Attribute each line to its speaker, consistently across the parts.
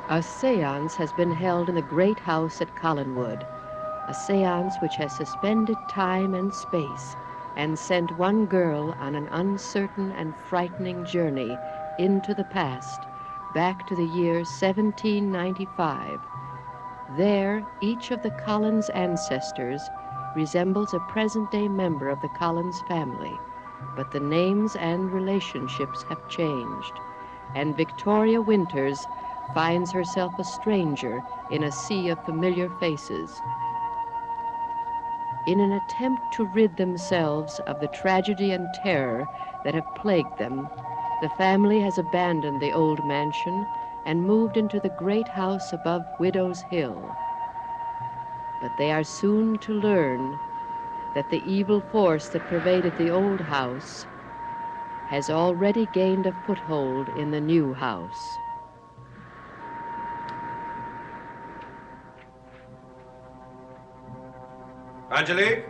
Speaker 1: A séance has been held in the great house at Collinwood, a séance which has suspended time and space and sent one girl on an uncertain and frightening journey into the past, back to the year 1795. There, each of the Collins ancestors resembles a present-day member of the Collins family, but the names and relationships have changed, and Victoria Winters finds herself a stranger in a sea of familiar faces. In an attempt to rid themselves of the tragedy and terror that have plagued them, the family has abandoned the old mansion and moved into the great house above Widow's Hill. But they are soon to learn that the evil force that pervaded the old house has already gained a foothold in the new house.
Speaker 2: Angelique?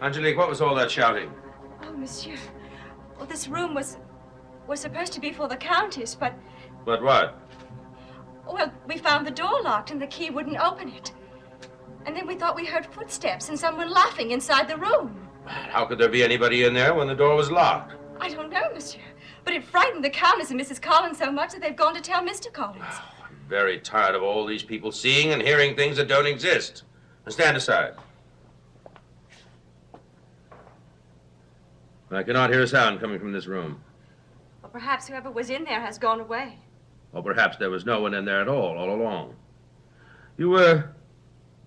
Speaker 2: Angelique, what was all that shouting?
Speaker 3: Oh, monsieur. Well, this room was supposed to be for the Countess, but...
Speaker 2: But what?
Speaker 3: Well, we found the door locked and the key wouldn't open it. And then we thought we heard footsteps and someone laughing inside the room.
Speaker 2: How could there be anybody in there when the door was locked?
Speaker 3: I don't know, monsieur. But it frightened the Countess and Mrs. Collins so much that they've gone to tell Mr. Collins.
Speaker 2: I'm very tired of all these people seeing and hearing things that don't exist. Now stand aside. I cannot hear a sound coming from this room.
Speaker 3: Well, perhaps whoever was in there has gone away.
Speaker 2: Or perhaps there was no one in there at all along. You,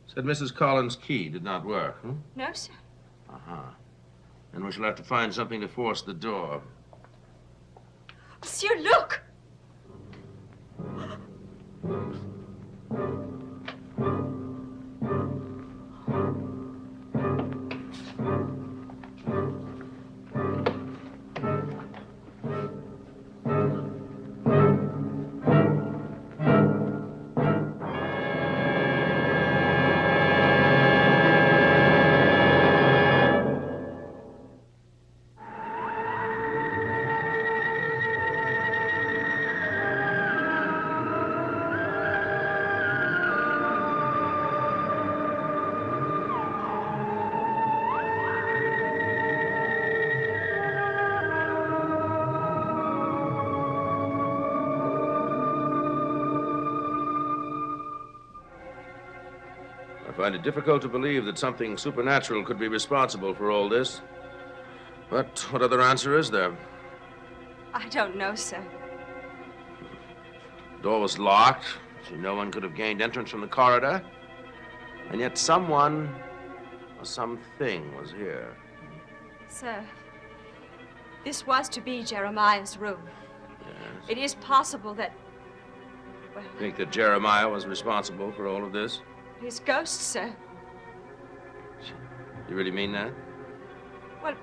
Speaker 2: said Mrs. Collins' key did not work, hmm?
Speaker 3: No, sir.
Speaker 2: Uh-huh. Then we shall have to find something to force the door.
Speaker 3: Monsieur, look!
Speaker 2: I find it difficult to believe that something supernatural could be responsible for all this. But what other answer is there?
Speaker 3: I don't know, sir.
Speaker 2: The door was locked, so no one could have gained entrance from the corridor. And yet someone or something was here.
Speaker 3: Sir, this was to be Jeremiah's room.
Speaker 2: Yes.
Speaker 3: It is possible that, well...
Speaker 2: Think that Jeremiah was responsible for all of this?
Speaker 3: His ghost, sir.
Speaker 2: You really mean that?
Speaker 3: Well,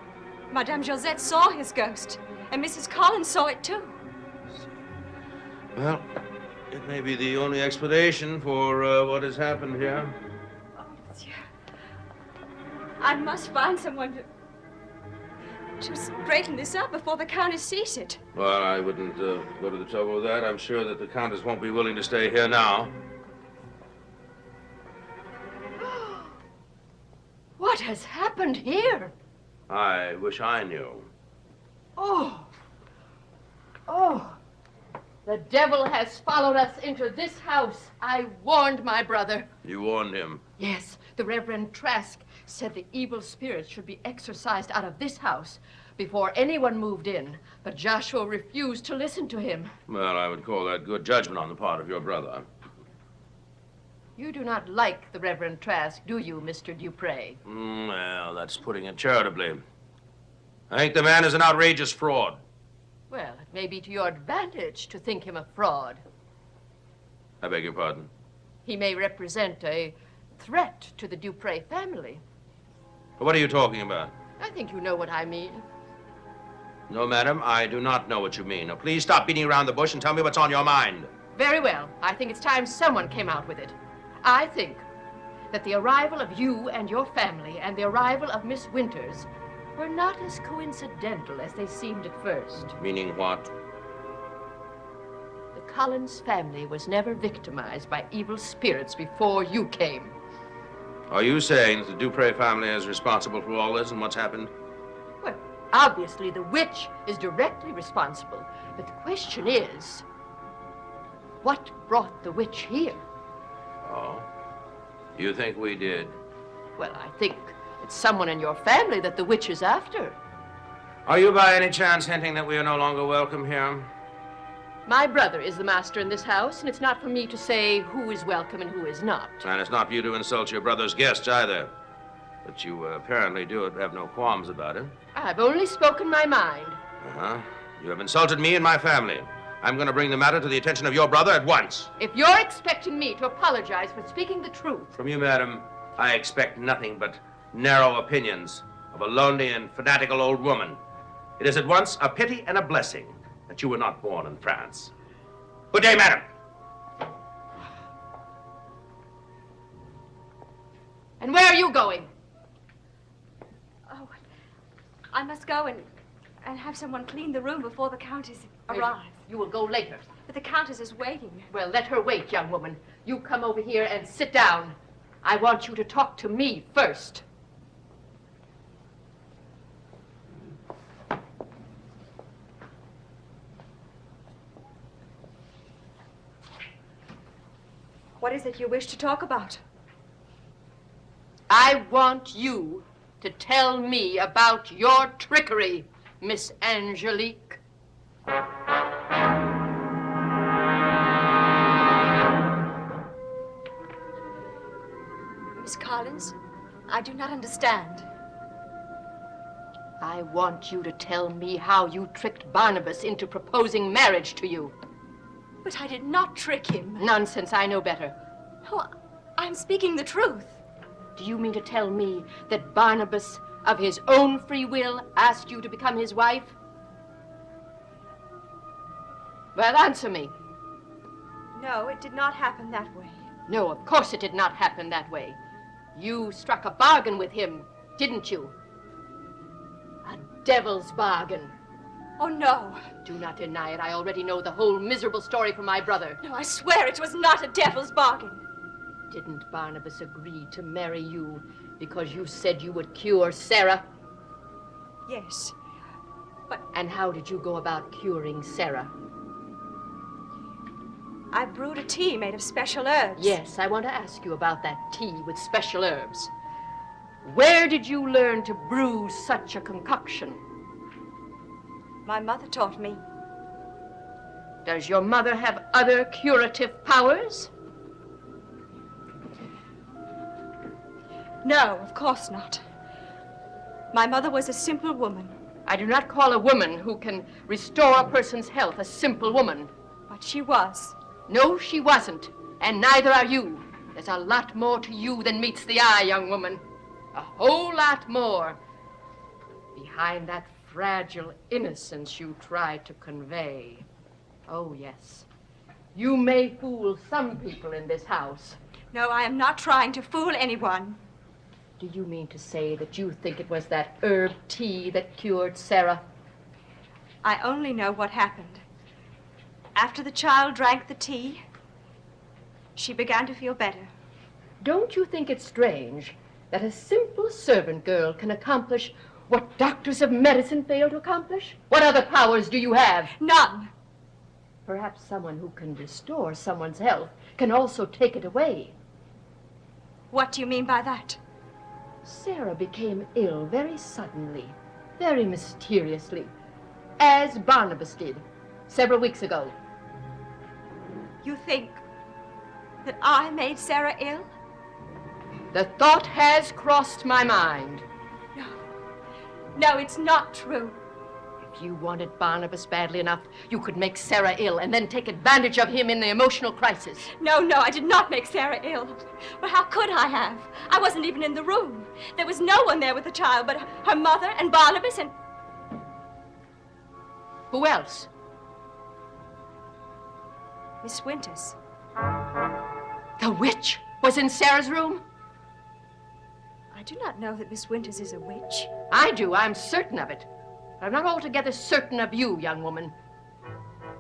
Speaker 3: Madame Josette saw his ghost, and Mrs. Collins saw it too.
Speaker 2: Well, it may be the only explanation for what has happened here.
Speaker 3: Oh, monsieur. I must find someone to straighten this up before the Countess sees it.
Speaker 2: Well, I wouldn't go to the trouble with that. I'm sure that the Countess won't be willing to stay here now.
Speaker 4: What has happened here?
Speaker 2: I wish I knew.
Speaker 4: Oh. Oh. The devil has followed us into this house. I warned my brother.
Speaker 2: You warned him?
Speaker 4: Yes. The Reverend Trask said the evil spirits should be exorcised out of this house before anyone moved in. But Joshua refused to listen to him.
Speaker 2: Well, I would call that good judgment on the part of your brother.
Speaker 4: You do not like the Reverend Trask, do you, Mr. Dupre?
Speaker 2: Well, that's putting it charitably. I think the man is an outrageous fraud.
Speaker 4: Well, it may be to your advantage to think him a fraud.
Speaker 2: I beg your pardon?
Speaker 4: He may represent a threat to the Dupre family.
Speaker 2: What are you talking about?
Speaker 4: I think you know what I mean.
Speaker 2: No, madam, I do not know what you mean. Now, please stop beating around the bush and tell me what's on your mind.
Speaker 4: Very well. I think it's time someone came out with it. I think that the arrival of you and your family and the arrival of Miss Winters were not as coincidental as they seemed at first.
Speaker 2: Meaning what?
Speaker 4: The Collins family was never victimized by evil spirits before you came.
Speaker 2: Are you saying that the Dupre family is responsible for all this and what's happened?
Speaker 4: Well, obviously the witch is directly responsible. But the question is, what brought the witch here?
Speaker 2: Oh? You think we did?
Speaker 4: Well, I think it's someone in your family that the witch is after.
Speaker 2: Are you by any chance hinting that we are no longer welcome here?
Speaker 4: My brother is the master in this house, and it's not for me to say who is welcome and who is not.
Speaker 2: And it's not for you to insult your brother's guests either. But you apparently do have no qualms about it.
Speaker 4: I've only spoken my mind.
Speaker 2: Uh-huh. You have insulted me and my family. I'm going to bring the matter to the attention of your brother at once.
Speaker 4: If you're expecting me to apologize for speaking the truth...
Speaker 2: From you, madam, I expect nothing but narrow opinions of a lonely and fanatical old woman. It is at once a pity and a blessing that you were not born in France. Good day, madam.
Speaker 4: And where are you going?
Speaker 3: Oh, I must go and have someone clean the room before the Countess arrives.
Speaker 4: You will go later.
Speaker 3: But the Countess is waiting.
Speaker 4: Well, let her wait, young woman. You come over here and sit down. I want you to talk to me first.
Speaker 3: What is it you wish to talk about?
Speaker 4: I want you to tell me about your trickery, Miss Angelique.
Speaker 3: Miss Collins, I do not understand.
Speaker 4: I want you to tell me how you tricked Barnabas into proposing marriage to you.
Speaker 3: But I did not trick him.
Speaker 4: Nonsense, I know better.
Speaker 3: Oh, I'm speaking the truth.
Speaker 4: Do you mean to tell me that Barnabas, of his own free will, asked you to become his wife? Well, answer me.
Speaker 3: No, it did not happen that way.
Speaker 4: No, of course it did not happen that way. You struck a bargain with him, didn't you? A devil's bargain.
Speaker 3: Oh, no.
Speaker 4: Do not deny it. I already know the whole miserable story from my brother.
Speaker 3: No, I swear it was not a devil's bargain.
Speaker 4: Didn't Barnabas agree to marry you because you said you would cure Sarah?
Speaker 3: Yes,
Speaker 4: And how did you go about curing Sarah?
Speaker 3: I brewed a tea made of special herbs.
Speaker 4: Yes, I want to ask you about that tea with special herbs. Where did you learn to brew such a concoction?
Speaker 3: My mother taught me.
Speaker 4: Does your mother have other curative powers?
Speaker 3: No, of course not. My mother was a simple woman.
Speaker 4: I do not call a woman who can restore a person's health a simple woman.
Speaker 3: But she was.
Speaker 4: No, she wasn't, and neither are you. There's a lot more to you than meets the eye, young woman. A whole lot more. Behind that fragile innocence you tried to convey. Oh, yes. You may fool some people in this house.
Speaker 3: No, I am not trying to fool anyone.
Speaker 4: Do you mean to say that you think it was that herb tea that cured Sarah?
Speaker 3: I only know what happened. After the child drank the tea, she began to feel better.
Speaker 4: Don't you think it strange that a simple servant girl can accomplish what doctors of medicine fail to accomplish? What other powers do you have?
Speaker 3: None.
Speaker 4: Perhaps someone who can restore someone's health can also take it away.
Speaker 3: What do you mean by that?
Speaker 4: Sarah became ill very suddenly, very mysteriously, as Barnabas did several weeks ago.
Speaker 3: You think that I made Sarah ill?
Speaker 4: The thought has crossed my mind.
Speaker 3: No. No, it's not true.
Speaker 4: If you wanted Barnabas badly enough, you could make Sarah ill and then take advantage of him in the emotional crisis.
Speaker 3: No, no, I did not make Sarah ill. But how could I have? I wasn't even in the room. There was no one there with the child but her mother and Barnabas and...
Speaker 4: Who else?
Speaker 3: Miss Winters.
Speaker 4: The witch was in Sarah's room?
Speaker 3: I do not know that Miss Winters is a witch.
Speaker 4: I do. I'm certain of it. But I'm not altogether certain of you, young woman.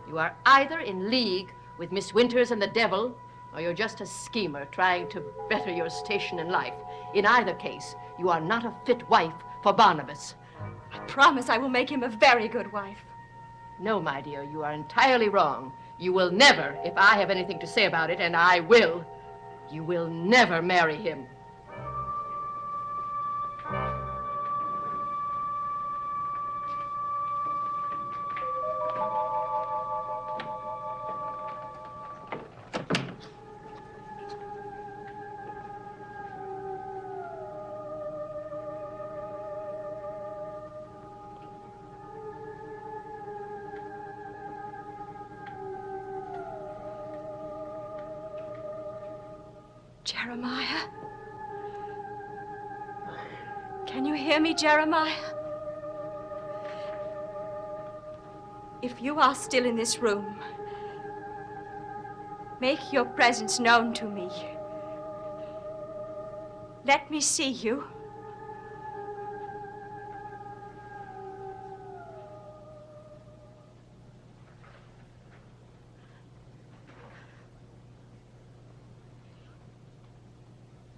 Speaker 4: You are either in league with Miss Winters and the devil, or you're just a schemer trying to better your station in life. In either case, you are not a fit wife for Barnabas.
Speaker 3: I promise I will make him a very good wife.
Speaker 4: No, my dear, you are entirely wrong. You will never, if I have anything to say about it, and I will, you will never marry him.
Speaker 3: Jeremiah? Can you hear me, Jeremiah? If you are still in this room, make your presence known to me. Let me see you.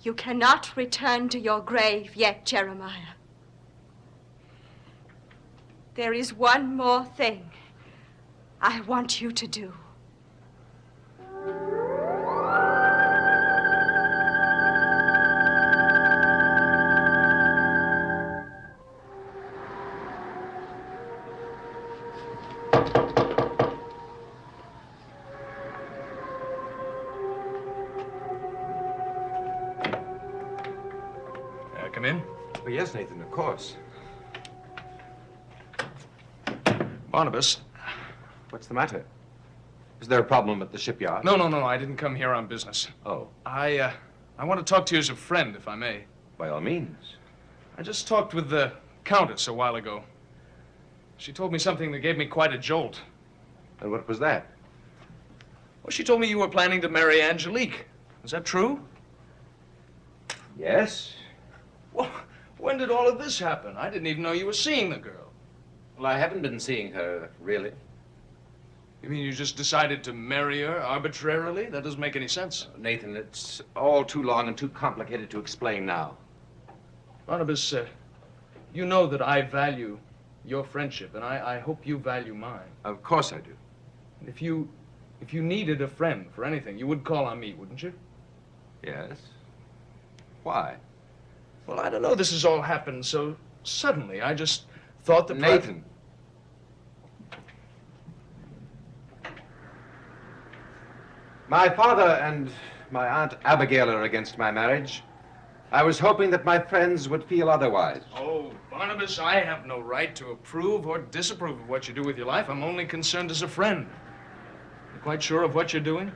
Speaker 3: You cannot return to your grave yet, Jeremiah. There is one more thing I want you to do.
Speaker 5: Come in?
Speaker 6: Oh, yes, Nathan, of course.
Speaker 5: Barnabas.
Speaker 6: What's the matter? Is there a problem at the shipyard?
Speaker 5: No, I didn't come here on business.
Speaker 6: Oh,
Speaker 5: I want to talk to you as a friend, if I may.
Speaker 6: by all means.
Speaker 5: I just talked with the Countess a while ago. She told me something that gave me quite a jolt.
Speaker 6: And what was that?
Speaker 5: Well, she told me you were planning to marry Angelique. Is that true?
Speaker 6: Yes.
Speaker 5: Well, when did all of this happen? I didn't even know you were seeing the girl.
Speaker 2: Well, I haven't been seeing her, really.
Speaker 5: You mean you just decided to marry her arbitrarily? That doesn't make any sense.
Speaker 6: Nathan, it's all too long and too complicated to explain now.
Speaker 5: Barnabas, you know that I value your friendship, and I hope you value mine.
Speaker 6: Of course I do.
Speaker 5: And if you needed a friend for anything, you would call on me, wouldn't you?
Speaker 6: Yes. Why?
Speaker 5: Well, I don't know. This has all happened so suddenly. I just thought that...
Speaker 6: Nathan. My father and my Aunt Abigail are against my marriage. I was hoping that my friends would feel otherwise.
Speaker 5: Oh, Barnabas, I have no right to approve or disapprove of what you do with your life. I'm only concerned as a friend. You quite sure of what you're doing?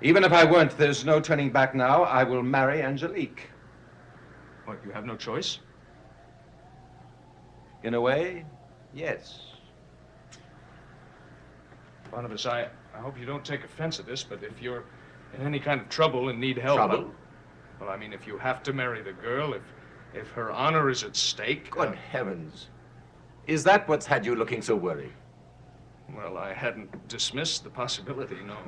Speaker 6: Even if I weren't, there's no turning back now. I will marry Angelique.
Speaker 5: What, you have no choice?
Speaker 6: In a way, yes.
Speaker 5: Barnabas, I hope you don't take offense at this, but if you're in any kind of trouble and need help...
Speaker 6: Trouble?
Speaker 5: Well, I mean, if you have to marry the girl, if her honor is at stake...
Speaker 7: Good heavens. Is that what's had you looking so worried?
Speaker 5: Well, I hadn't dismissed the possibility, no.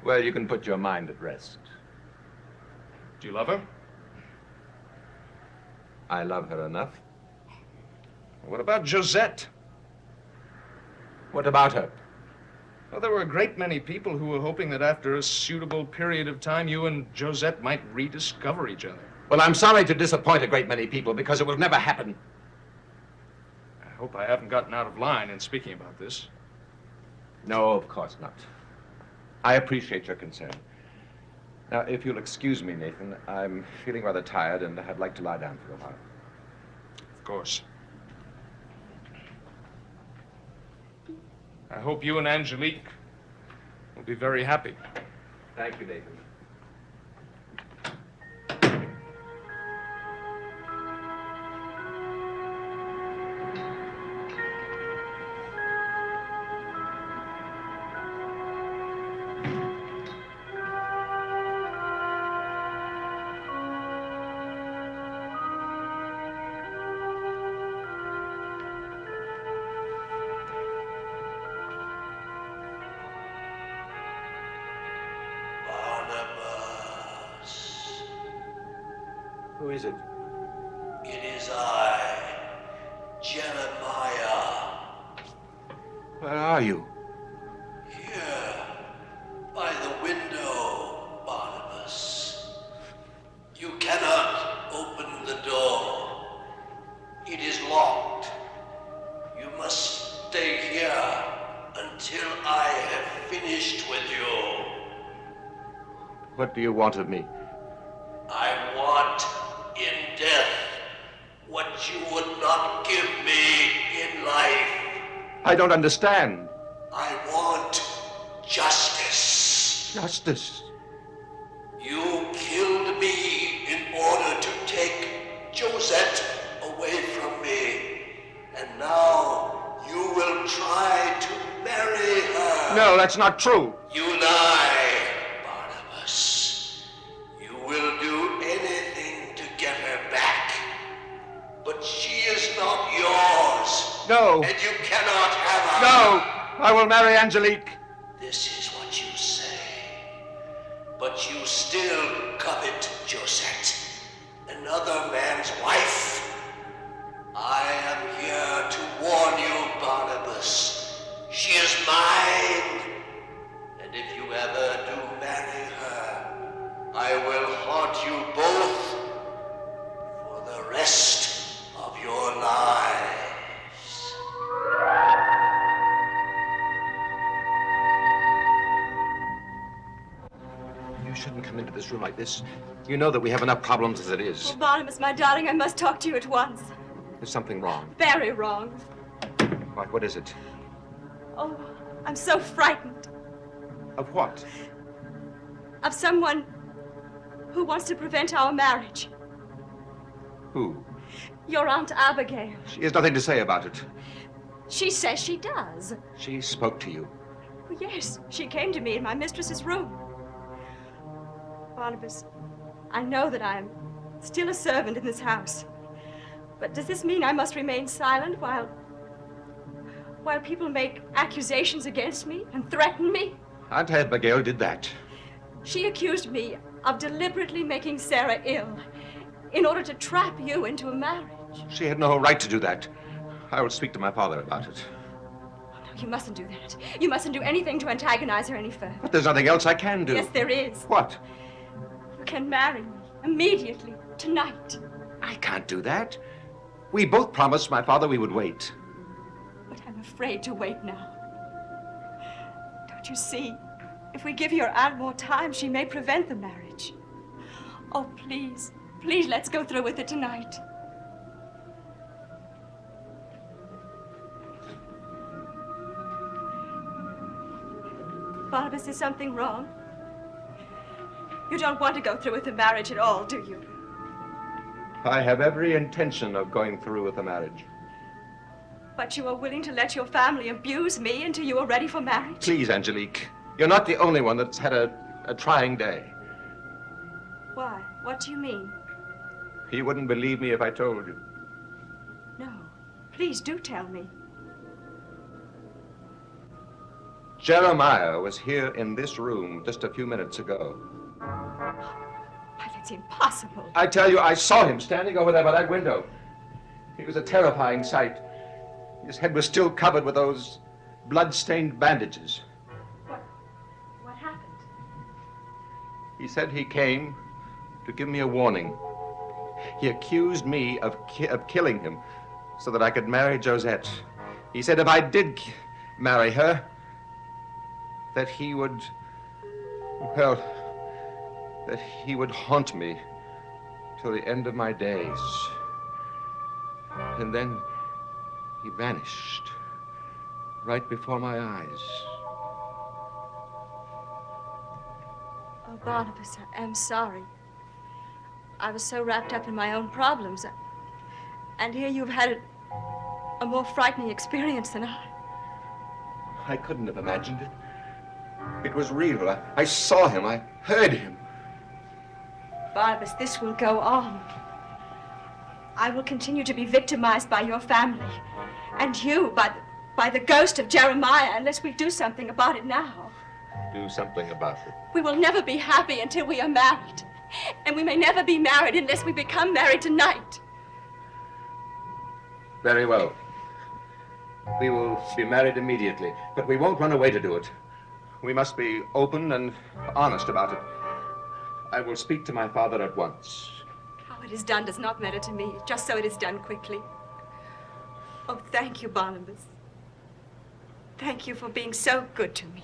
Speaker 6: Well, you can put your mind at rest.
Speaker 5: Do you love her?
Speaker 6: I love her enough.
Speaker 5: What about Josette?
Speaker 6: What about her?
Speaker 5: Well, there were a great many people who were hoping that after a suitable period of time, you and Josette might rediscover each other.
Speaker 7: Well, I'm sorry to disappoint a great many people because it will never happen.
Speaker 5: I hope I haven't gotten out of line in speaking about this.
Speaker 6: No, of course not. I appreciate your concern. Now, if you'll excuse me, Nathan, I'm feeling rather tired and I'd like to lie down for a while.
Speaker 5: Of course. I hope you and Angelique will be very happy.
Speaker 6: Thank you, Nathan. Who is it?
Speaker 8: It is I, Jeremiah.
Speaker 6: Where are you?
Speaker 8: Here, by the window, Barnabas. You cannot open the door. It is locked. You must stay here until I have finished with you.
Speaker 6: What do you want of me?
Speaker 8: I want in death what you would not give me in life.
Speaker 6: I don't understand.
Speaker 8: I want justice.
Speaker 6: Justice.
Speaker 8: You killed me in order to take Josette away from me. And now you will try to marry her.
Speaker 6: No, that's not true.
Speaker 8: You lie, Barnabas. You will do anything to get her back. But she is not yours.
Speaker 6: No.
Speaker 8: And you cannot have her.
Speaker 6: No! I will marry Angelique.
Speaker 8: This is what you say. But you still covet Josette, another man's wife. I am here to warn you, Barnabas. She is mine. And if you ever do marry her, I will haunt you both for the rest of your lives.
Speaker 6: You shouldn't come into this room like this. You know that we have enough problems as it is.
Speaker 3: Oh, Barnabas, my darling, I must talk to you at once.
Speaker 6: There's something wrong.
Speaker 3: Very wrong.
Speaker 6: What is it?
Speaker 3: Oh, I'm so frightened.
Speaker 6: Of what?
Speaker 3: Of someone who wants to prevent our marriage.
Speaker 6: Who?
Speaker 3: Your Aunt Abigail.
Speaker 6: She has nothing to say about it.
Speaker 3: She says she does.
Speaker 6: She spoke to you.
Speaker 3: Oh, yes, she came to me in my mistress's room. Barnabas, I know that I am still a servant in this house. But does this mean I must remain silent while people make accusations against me and threaten me?
Speaker 6: Aunt Abigail did that.
Speaker 3: She accused me of deliberately making Sarah ill in order to trap you into a marriage.
Speaker 6: She had no right to do that. I will speak to my father about it.
Speaker 3: Oh, no, you mustn't do that. You mustn't do anything to antagonize her any further.
Speaker 6: But there's nothing else I can do.
Speaker 3: Yes, there is.
Speaker 6: What?
Speaker 3: You can marry me immediately, tonight.
Speaker 6: I can't do that. We both promised my father we would wait.
Speaker 3: But I'm afraid to wait now. Don't you see? If we give your aunt more time, she may prevent the marriage. Oh, please, please, let's go through with it tonight. Barnabas, is something wrong? You don't want to go through with the marriage at all, do you?
Speaker 6: I have every intention of going through with the marriage.
Speaker 3: But you are willing to let your family abuse me until you are ready for marriage?
Speaker 6: Please, Angelique. You're not the only one that's had a trying day.
Speaker 3: Why? What do you mean?
Speaker 6: You wouldn't believe me if I told you.
Speaker 3: No. Please do tell me.
Speaker 6: Jeremiah was here in this room just a few minutes ago.
Speaker 3: Why, that's impossible.
Speaker 6: I tell you, I saw him standing over there by that window. He was a terrifying sight. His head was still covered with those blood-stained bandages.
Speaker 3: What happened?
Speaker 6: He said he came to give me a warning. He accused me of killing him so that I could marry Josette. He said if I did marry her, that he would, well, that he would haunt me till the end of my days. And then he vanished right before my eyes.
Speaker 3: Oh, Barnabas, I am sorry. I was so wrapped up in my own problems. And here you've had a more frightening experience than I.
Speaker 6: I couldn't have imagined it. It was real. I saw him. I heard him.
Speaker 3: Barnabas, this will go on. I will continue to be victimized by your family. And you by the ghost of Jeremiah, unless we do something about it now.
Speaker 6: Do something about it.
Speaker 3: We will never be happy until we are married. And we may never be married unless we become married tonight.
Speaker 6: Very well. We will be married immediately, but we won't run away to do it. We must be open and honest about it. I will speak to my father at once.
Speaker 3: How it is done does not matter to me, just so it is done quickly. Oh, thank you, Barnabas. Thank you for being so good to me.